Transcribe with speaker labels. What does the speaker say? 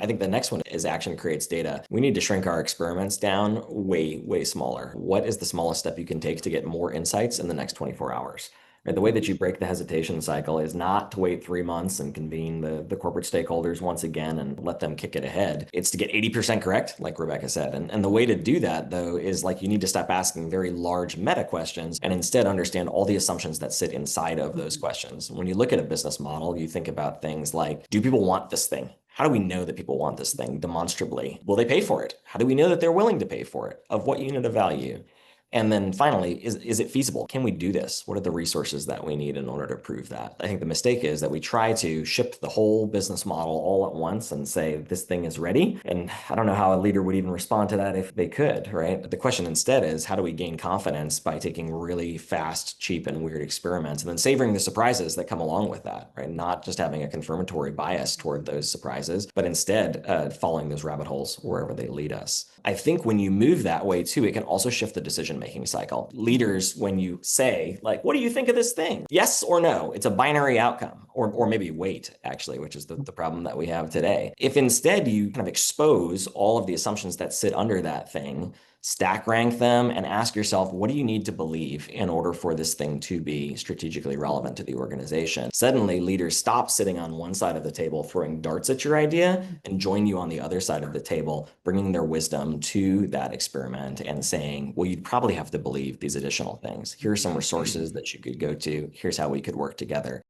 Speaker 1: I think the next one is action creates data. We need to shrink our experiments down way, way smaller. What is the smallest step you can take to get more insights in the next 24 hours? Right? The way that you break the hesitation cycle is not to wait 3 months and convene the corporate stakeholders once again and let them kick it ahead. It's to get 80% correct, like Rebecca said. And the way to do that, though, is like you need to stop asking very large meta questions and instead understand all the assumptions that sit inside of those questions. When you look at a business model, you think about things like, do people want this thing? How do we know that people want this thing demonstrably? Will they pay for it? How do we know that they're willing to pay for it? Of what unit of value? And then finally, is it feasible? Can we do this? What are the resources that we need in order to prove that? I think the mistake is that we try to ship the whole business model all at once and say, this thing is ready. And I don't know how a leader would even respond to that if they could, right? But the question instead is, how do we gain confidence by taking really fast, cheap, and weird experiments and then savoring the surprises that come along with that, right? Not just having a confirmatory bias toward those surprises, but instead following those rabbit holes wherever they lead us. I think when you move that way too, it can also shift the decision-making cycle. Leaders, when you say, like, what do you think of this thing? Yes or no, it's a binary outcome, or maybe wait, actually, which is the problem that we have today. If instead you kind of expose all of the assumptions that sit under that thing, stack rank them, and ask yourself, what do you need to believe in order for this thing to be strategically relevant to the organization? Suddenly, leaders stop sitting on one side of the table throwing darts at your idea and join you on the other side of the table, bringing their wisdom to that experiment and saying, well, you'd probably have to believe these additional things. Here are some resources that you could go to. Here's how we could work together.